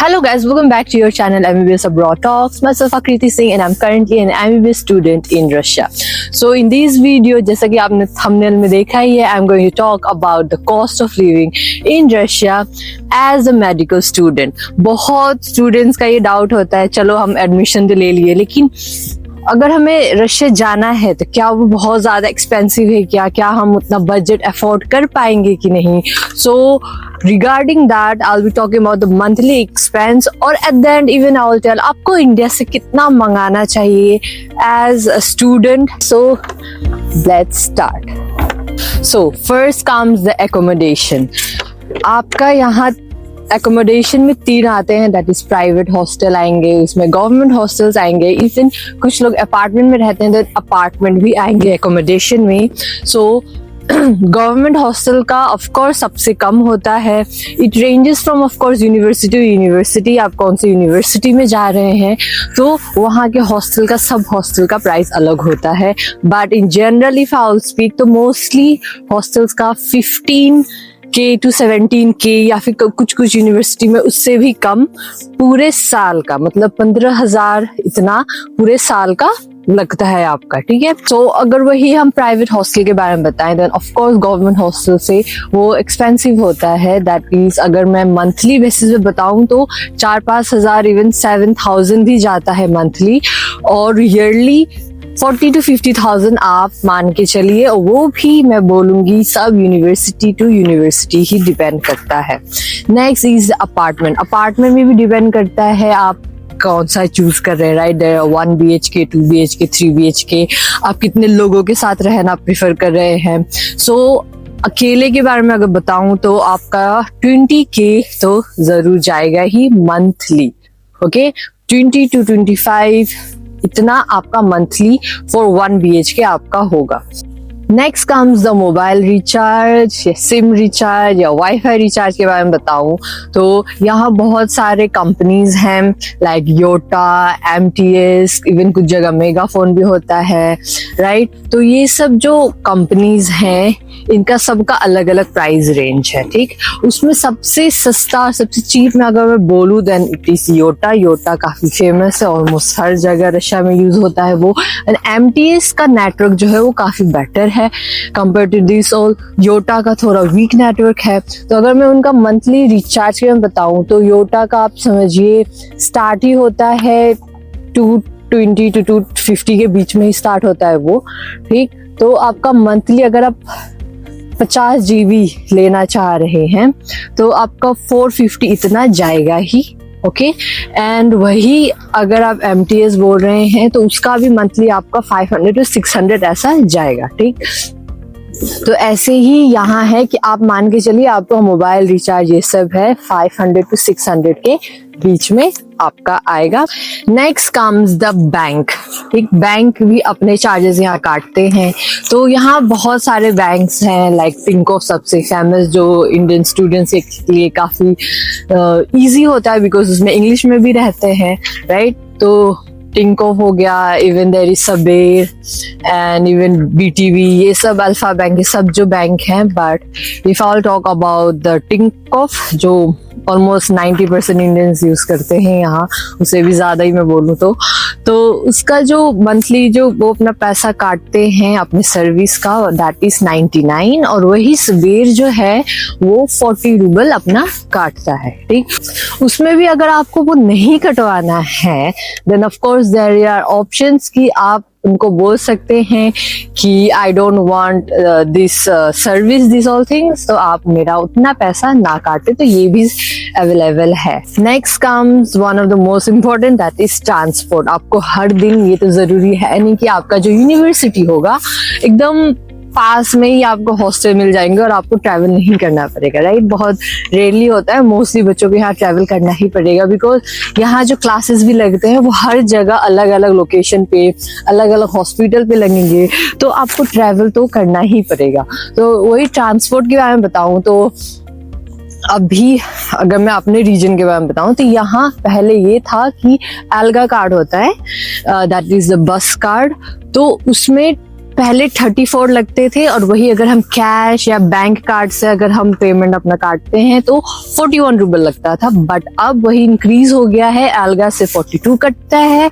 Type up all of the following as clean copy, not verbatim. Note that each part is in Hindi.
Hello guys, welcome back to your channel MBBS Abroad Talks. Myself Akriti Singh and I'm currently an MBBS student in Russia. So in this video, जैसा कि आपने thumbnail में देखा ही है, I'm going to talk about the cost of living in Russia as a medical student. बहुत students का ये doubt होता है, चलो हम admission तो ले लिए, लेकिन अगर हमें रशिया जाना है तो क्या वो बहुत ज़्यादा एक्सपेंसिव है, क्या हम उतना बजट अफोर्ड कर पाएंगे कि नहीं. So regarding that I will be talking about the monthly expense और at the end even I will tell आपको इंडिया से कितना मंगाना चाहिए as a student. So let's start. So first comes the accommodation. आपका यहाँ एकोमोडेशन में 3 आते हैं, दैट इज प्राइवेट हॉस्टल आएंगे, उसमें गवर्नमेंट हॉस्टल्स आएंगे, इवन कुछ लोग अपार्टमेंट में रहते हैं तो अपार्टमेंट भी आएंगे एकोमोडेशन में. सो गवर्नमेंट हॉस्टल का ऑफ कोर्स सबसे कम होता है. It ranges from of course university to university. आप कौन सी यूनिवर्सिटी में जा रहे हैं तो वहाँ के हॉस्टल का सब हॉस्टल का प्राइस अलग होता है. But in general if I will speak तो मोस्टली हॉस्टल्स का 15K to 17K या फिर कुछ यूनिवर्सिटी में उससे भी कम पूरे साल का, मतलब 15,000 इतना पूरे साल का लगता है आपका. ठीक है. तो अगर वही हम प्राइवेट हॉस्टल के बारे में बताएं then of course government hostel से वो एक्सपेंसिव होता है. दैट मीन्स अगर मैं मंथली बेसिस पे बताऊं तो 4-5 हजार इवन 7,000 भी जाता है मंथली, और ईयरली 40 to 50,000 आप मान के चलिए. और वो भी मैं बोलूंगी सब यूनिवर्सिटी टू यूनिवर्सिटी ही डिपेंड करता है. Next is apartment. अपार्टमेंट में भी डिपेंड करता है आप कौन सा चूज कर रहे हैं. Right, there are 1 BHK 2 BHK 3 BHK. आप कितने लोगों के साथ रहना प्रेफर कर रहे हैं. सो अकेले के बारे में अगर बताऊं तो आपका 20K तो जरूर जाएगा ही मंथली. ओके, 20 to 25 इतना आपका मंथली फॉर 1 BHK आपका होगा. Next comes the mobile recharge या सिम रिचार्ज या वाईफाई रिचार्ज के बारे में बताऊं तो यहाँ बहुत सारे कंपनीज हैं लाइक योटा, MTS, इवन कुछ जगह मेगाफोन भी होता है. राइट, तो ये सब जो कंपनीज हैं इनका सबका अलग अलग प्राइस रेंज है. ठीक, उसमें सबसे सस्ता और सबसे चीप में अगर मैं बोलूँ then it is Yota. Yota काफी फेमस है, ऑलमोस्ट हर जगह रशिया में यूज होता है वो. एंड MTS का नेटवर्क जो है वो काफी बेटर है compare to this all. Yota का थोड़ा वीक नेटवर्क है. तो अगर मैं उनका मंथली रिचार्ज के बारे में बताऊं तो योटा का आप समझिए स्टार्ट ही होता है 220 to 250 के बीच में ही स्टार्ट होता है वो. ठीक, तो आपका मंथली अगर आप 50 GB लेना चाह रहे हैं तो आपका 450 इतना जाएगा ही. ओके, एंड वही अगर आप MTS बोल रहे हैं तो उसका भी मंथली आपका 500 to 600 ऐसा जाएगा. ठीक, तो ऐसे ही यहाँ है कि आप मान के चलिए आपका मोबाइल रिचार्ज ये सब है 500 to 600 के बीच में आपका आएगा. Next comes the bank. एक बैंक भी अपने चार्जेस यहाँ काटते हैं. तो यहाँ बहुत सारे बैंक्स हैं लाइक पिंको सबसे फेमस जो इंडियन स्टूडेंट्स के लिए काफी इजी होता है बिकॉज उसमें इंग्लिश में भी रहते हैं. राइट, तो टिंकोफ हो गया, इवन देयर इज सबेर एंड इवन BTV, ये सब अल्फा बैंक, ये सब जो बैंक हैं. But if I talk about the Tinkoff जो ऑलमोस्ट 90% इंडियंस यूज करते हैं यहाँ, उसे भी ज्यादा ही मैं बोलूँ तो उसका जो मंथली जो वो अपना पैसा काटते हैं अपने सर्विस का दैट इज 99, और वही सबेर जो है वो 40 रूबल अपना काटता है. ठीक, उसमें भी अगर आपको वो नहीं कटवाना है then of course there are options कि आप उनको बोल सकते हैं कि I don't want this service this all things, तो आप मेरा उतना पैसा ना काटे. तो ये भी अवेलेबल है. Next comes one of the most important that is transport. आपको हर दिन, ये तो जरूरी है नहीं कि आपका जो यूनिवर्सिटी होगा एकदम पास में ही आपको हॉस्टल मिल जाएंगे और आपको ट्रैवल नहीं करना पड़ेगा. राइट, बहुत रेयरली होता है, मोस्टली बच्चों को यहाँ ट्रैवल करना ही पड़ेगा बिकॉज यहाँ जो क्लासेस भी लगते हैं वो हर जगह अलग अलग लोकेशन पे अलग अलग हॉस्पिटल पे लगेंगे, तो आपको ट्रैवल तो करना ही पड़ेगा. तो वही ट्रांसपोर्ट के बारे में बताऊं तो अभी अगर मैं अपने रीजन के बारे में बताऊं तो यहाँ पहले ये था कि एल्गा कार्ड होता है that is the bus card. तो उसमें पहले 34 लगते थे और वही अगर हम कैश या बैंक कार्ड से अगर हम पेमेंट अपना काटते हैं तो 41 रूबल लगता था, बट अब वही इंक्रीज हो गया है, अलगा से 42 कटता है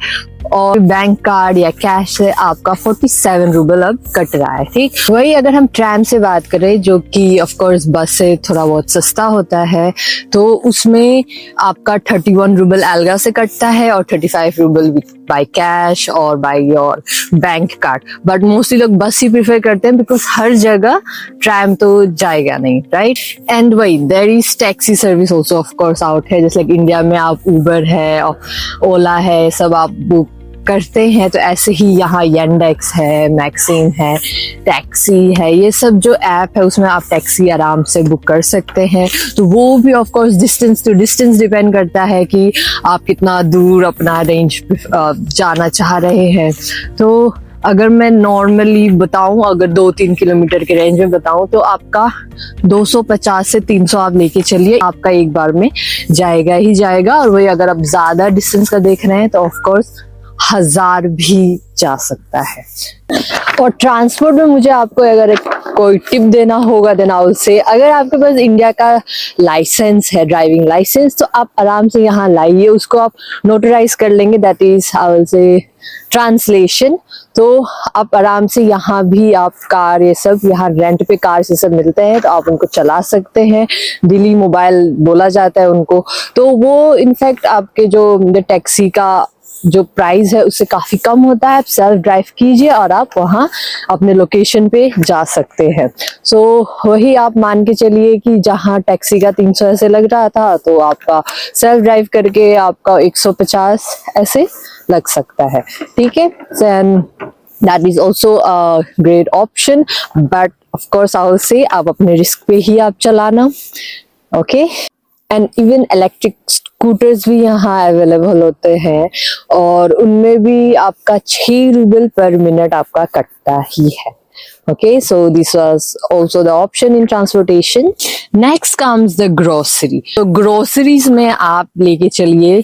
और बैंक कार्ड या कैश से आपका 47 रूबल अब कट रहा है। ठीक, वही अगर हम ट्रैम से बात करें जो कि ऑफ कोर्स बस से थोड़ा बहुत सस्ता होता है, तो उसमें आपका 31 रूबल अलगा से कटता है और 35 रूबल बाय कैश और by your bank card. But mostly लोग बस ही प्रेफर करते हैं बिकॉज हर जगह ट्रैम तो जाएगा नहीं, राइट। एंड वही there is taxi service also of course out है, जैसे लाइक इंडिया में आप उबर है और ओला है सब आप बुक करते हैं, तो ऐसे ही यहाँ येंडेक्स है, मैक्सिम है, टैक्सी है, ये सब जो ऐप है उसमें आप टैक्सी आराम से बुक कर सकते हैं। तो वो भी of course distance to distance depend करता है कि आप कितना दूर अपना रेंज जाना चाह रहे हैं। तो अगर मैं नॉर्मली बताऊं, अगर 2-3 किलोमीटर के रेंज में बताऊं तो आपका 250 से 300 आप लेके चलिए, आपका एक बार में जाएगा ही जाएगा। और वही अगर आप ज्यादा डिस्टेंस का देख रहे हैं तो ऑफ कोर्स 1000 भी जा सकता है। और ट्रांसपोर्ट में मुझे आपको अगर कोई टिप देना होगा देन आई विल से, अगर आपके पास इंडिया का लाइसेंस है, ड्राइविंग लाइसेंस, तो आप आराम से यहाँ लाइए, उसको आप नोटराइज कर लेंगे, that is I will say translation. तो आप आराम से यहाँ भी आप कार ये सब यहाँ रेंट पे कार से सब मिलते हैं, तो आप उनको चला सकते हैं। दिल्ली मोबाइल बोला जाता है उनको, तो वो इनफैक्ट आपके जो टैक्सी का जो प्राइस है उससे काफी कम होता है। आप सेल्फ ड्राइव कीजिए और आप वहाँ अपने लोकेशन पे जा सकते हैं। सो वही आप मान के चलिए कि जहाँ टैक्सी का 300 ऐसे लग रहा था, तो आपका सेल्फ ड्राइव करके आपका 150 ऐसे लग सकता है। ठीक है, that is also a great option, but of course I will say आप अपने रिस्क पे ही आप चलाना। Okay, and even electric scooters भी यहाँ अवेलेबल होते हैं और उनमें भी आपका 6 रूबल पर मिनट आपका कटता ही है। Okay, so this was also the option in transportation. Next comes the grocery. So groceries में आप लेके चलिए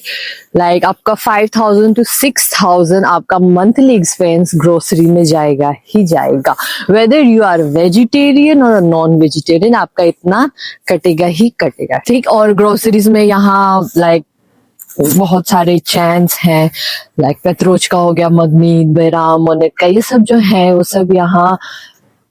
like आपका 5000 to 6000 आपका monthly expense grocery में जाएगा ही जाएगा। Whether you are vegetarian or non-vegetarian, आपका इतना कटेगा ही कटेगा। ठीक, और groceries में यहाँ like बहुत सारे चैन्स हैं, लाइक पेत्रोच का हो गया, मगमीत, बेराम, मोनेट का, ये सब जो है वो सब यहाँ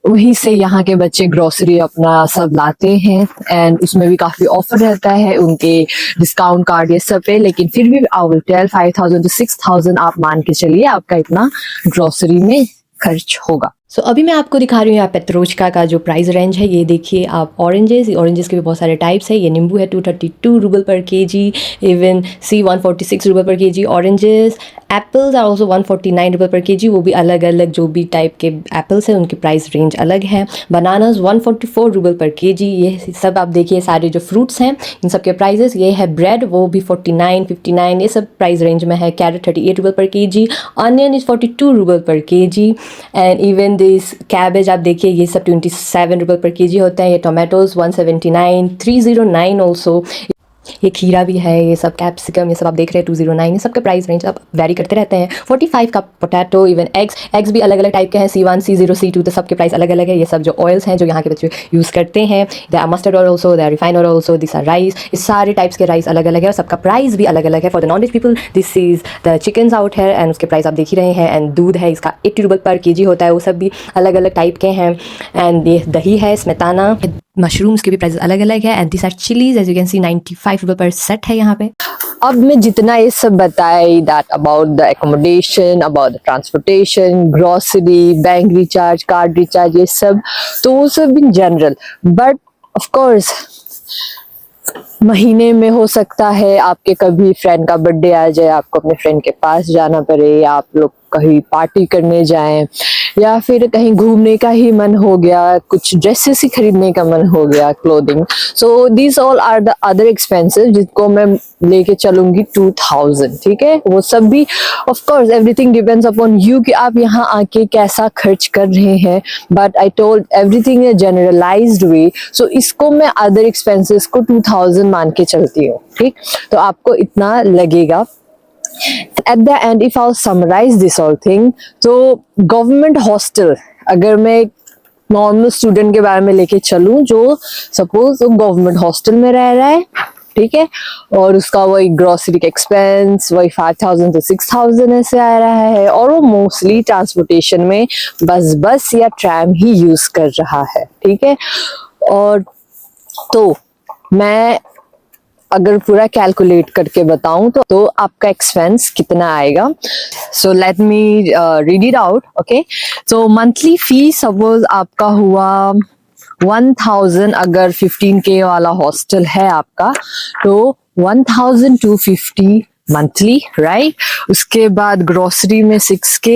वहीं से यहाँ के बच्चे ग्रोसरी अपना सब लाते हैं। एंड उसमें भी काफी ऑफर रहता है उनके डिस्काउंट कार्ड ये सब पे, लेकिन फिर भी आई विल टेल 5000 to 6000 आप मान के चलिए आपका इतना ग्रोसरी में खर्च होगा। सो अभी मैं आपको दिखा रही हूँ यहाँ पेत्रोचका का जो प्राइस रेंज है। ये देखिए आप ऑरेंजेस के भी बहुत सारे टाइप्स है। ये नींबू है 232 rouble per KG, even see 146 rouble per KG. Oranges, apples are also 149 rouble per KG, वो भी अलग अलग जो भी टाइप के एप्पल्स हैं उनकी प्राइस रेंज अलग है। Bananas 144 rouble per KG. ये सब आप देखिए सारे जो फ्रूट्स हैं इन सब के प्राइजेस। ये है ब्रेड, वो भी 49, 59 ये सब प्राइस रेंज में है। Carat 38 rouble per KG, onion is 42 rouble per KG, and even this cabbage आप देखिए ये सब 27 रूबल पर केजी होता है। ये टोमेटोज 179, 309 ऑल्सो। ये खीरा भी है, ये सब कैप्सिकम, ये सब आप देख रहे हैं 209। ये सब का प्राइस रेंज अब वेरी करते रहते हैं। 45 का पोटैटो, इवन एग्स भी अलग अलग टाइप के हैं, C1, C0, C2, तो सबके प्राइस अलग अलग है। ये सब जो ऑयल्स हैं जो यहाँ के बच्चे यूज़ करते हैं, they are mustard oil also, they are refined oil also, this are rice. इस सारे टाइप्स के राइस अलग अलग है और सबका प्राइस भी अलग अलग है। For the non veg people this is the chickens out है एंड उसके प्राइस आप देख ही रहे हैं। एंड दूध है, इसका 80 रूबल पर केजी होता है, वो सब भी अलग अलग टाइप के हैं। एंड ये दही है, स्मेताना, मशरूम्स के भी प्राइस अलग अलग है। And this are chillies, as you can see 95 rouble per set है यहाँ पे। अब मैं जितना ये सब बताई, that about the accommodation, about the transportation, grocery, bank recharge, card recharge, ये सब, तो वो सब in general. But of course महीने में हो सकता है आपके कभी फ्रेंड का बर्थडे आ जाए, आपको अपने फ्रेंड के पास जाना पड़े, या आप लोग कहीं पार्टी करने जाएं, या फिर कहीं घूमने का ही मन हो गया, कुछ ड्रेसेस ही खरीदने का मन हो गया, clothing. So this all are the other expenses जिसको मैं लेके चलूंगी 2000। ठीक है, वो सब भी of course everything depends upon you कि आप यहाँ आके कैसा खर्च कर रहे हैं। But I told everything in generalized way, so इसको मैं अदर एक्सपेंसेस को 2000 मान के चलती हूँ। ठीक, तो आपको इतना लगेगा। At the end, if I'll summarize this whole thing, so government hostel अगर मैं नॉर्मल स्टूडेंट के बारे में लेके चलूं जो सपोज वो गवर्नमेंट हॉस्टल में रह रहा है, ठीक है, और उसका वही ग्रोसरी का एक्सपेंस वही 5,000 to 6,000 ऐसे आ रहा है, और वो मोस्टली ट्रांसपोर्टेशन में बस या ट्रैम ही यूज कर रहा है, ठीक है। और तो मैं अगर पूरा कैलकुलेट करके बताऊं तो आपका एक्सपेंस कितना आएगा। So let me read it out, okay. So monthly fee suppose आपका हुआ 1,000, अगर 15K वाला हॉस्टल है आपका तो 1,250 मंथली, राइट। उसके बाद ग्रोसरी में 6K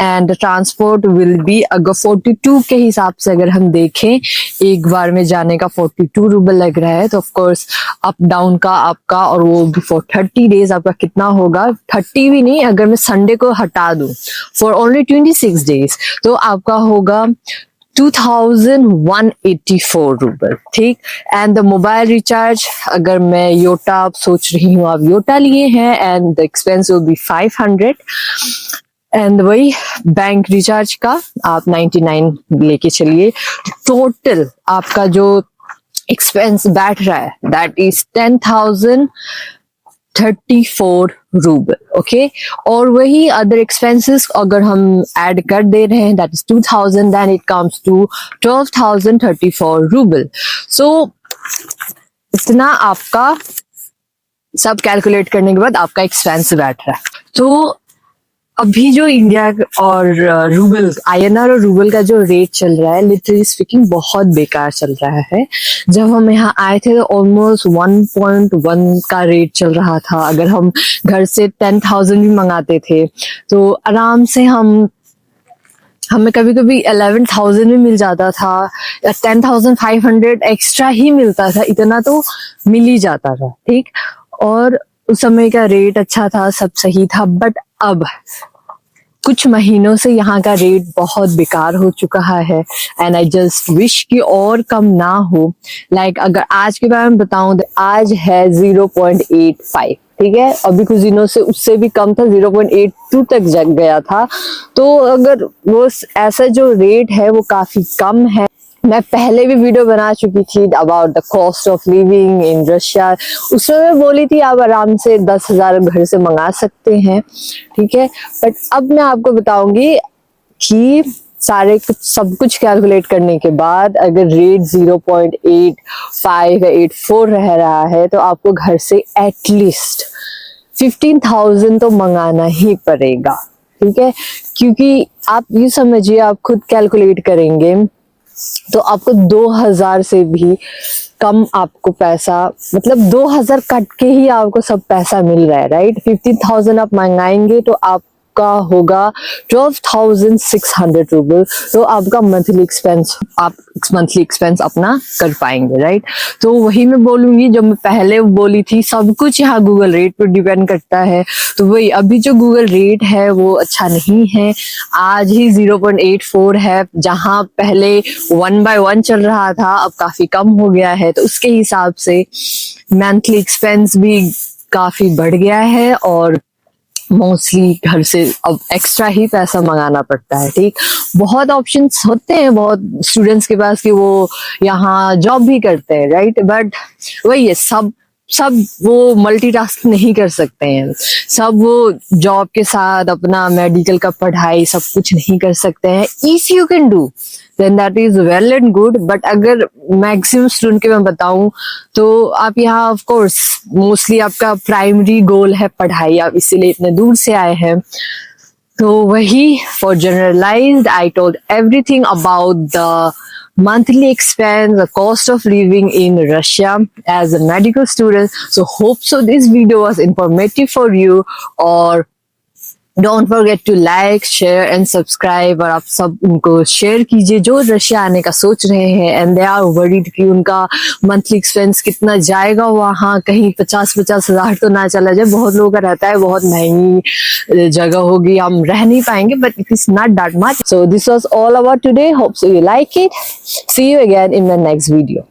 and transport will be, अगर 42 के हिसाब से अगर हम देखें, एक बार में जाने का 42 रूबल लग रहा है, तो ऑफ कोर्स अप डाउन का आपका, और वो भी फॉर 30 डेज आपका कितना होगा, 30 भी नहीं, अगर मैं संडे को हटा दूं फॉर ओनली 26 डेज तो आपका होगा 2,184 रूबल, ठीक। एंड द मोबाइल रिचार्ज, अगर मैं योटा, आप सोच रही हूँ आप योटा लिए हैं, and the expense will be 500। And वही बैंक रिचार्ज का आप 99 लेके चलिए। टोटल आपका जो एक्सपेंस बैठ रहा है दैट इज 10,034 रूबल, ओके। और वही अदर एक्सपेंसेस अगर हम ऐड कर दे रहे हैं that is 2,000, then it comes to 12,034 rouble. सो इतना आपका सब कैलकुलेट करने के बाद आपका एक्सपेंस बैठ रहा है। तो अभी जो इंडिया और रूबल, INR और रूबल का जो रेट चल रहा है, लिटरली स्पीकिंग बहुत बेकार चल रहा है। जब हम यहाँ आए थे तो ऑलमोस्ट 1.1 का रेट चल रहा था। अगर हम घर से 10,000 भी मंगाते थे तो आराम से हमें कभी कभी 11,000 भी मिल जाता था, या 10,500 एक्स्ट्रा ही मिलता था, इतना तो मिल ही जाता था, ठीक। और उस समय का रेट अच्छा था, सब सही था। बट अब कुछ महीनों से यहाँ का रेट बहुत बेकार हो चुका है, एंड आई जस्ट विश कि और कम ना हो। लाइक अगर आज के बारे में बताऊं तो आज है 0.85, ठीक है। अभी कुछ दिनों से उससे भी कम था, 0.82 तक जग गया था। तो अगर वो ऐसा जो रेट है वो काफी कम है। मैं पहले भी वीडियो बना चुकी थी about the cost of living in Russia. उसमें मैं बोली थी आप आराम से 10,000 घर से मंगा सकते हैं, ठीक है। बट अब मैं आपको बताऊंगी कि सब कुछ कैलकुलेट करने के बाद अगर रेट 0.85 या 84 रह रहा है तो आपको घर से एटलीस्ट 15,000 तो मंगाना ही पड़ेगा, ठीक है। क्योंकि आप ये समझिए, आप खुद कैलकुलेट करेंगे तो आपको 2,000 से भी कम आपको पैसा, मतलब 2,000 कट के ही आपको सब पैसा मिल रहा है, राइट। 15,000 आप मंगाएंगे तो आपका होगा 12,600 रूबल। तो आपका मंथली एक्सपेंस, आप मंथली एक्सपेंस अपना कर पाएंगे, राइट। तो वही मैं बोलूंगी, जो मैं पहले बोली थी, सब कुछ यहाँ गूगल रेट पर डिपेंड करता है। तो वही अभी जो गूगल रेट है वो अच्छा नहीं है। आज ही 0.84 है, जहां पहले 1/1 चल रहा था, अब काफी कम हो गया है। तो उसके हिसाब से मंथली एक्सपेंस भी काफी बढ़ गया है, और मोस्टली घर से अब एक्स्ट्रा ही पैसा मंगाना पड़ता है, ठीक। बहुत ऑप्शंस होते हैं बहुत स्टूडेंट्स के पास कि वो यहाँ जॉब भी करते हैं, राइट। बट वही है, सब वो मल्टीटास्क नहीं कर सकते हैं। सब वो जॉब के साथ अपना मेडिकल का पढ़ाई सब कुछ नहीं कर सकते हैं। If you can do then that is well and good. But अगर मैक्सिमम स्टूडेंट के मैं बताऊं तो आप यहाँ ऑफ कोर्स मोस्टली आपका प्राइमरी गोल है पढ़ाई, आप इसीलिए इतने दूर से आए हैं। तो वही for generalised I told everything about the monthly expense, the cost of living in Russia as a medical student. So hope so this video was informative for you, or don't forget to like, share and subscribe। और आप सब उनको शेयर कीजिए जो रशिया आने का सोच रहे हैं एंड दे आर वरीड कि उनका मंथली एक्सपेंस कितना जाएगा वहाँ, कहीं 50-50 हजार तो ना चला जाए। बहुत लोगों का रहता है बहुत महंगी जगह होगी, हम रह नहीं पाएंगे, but it is not that much. So this was all about today, hope so you like it. See you again in the next video.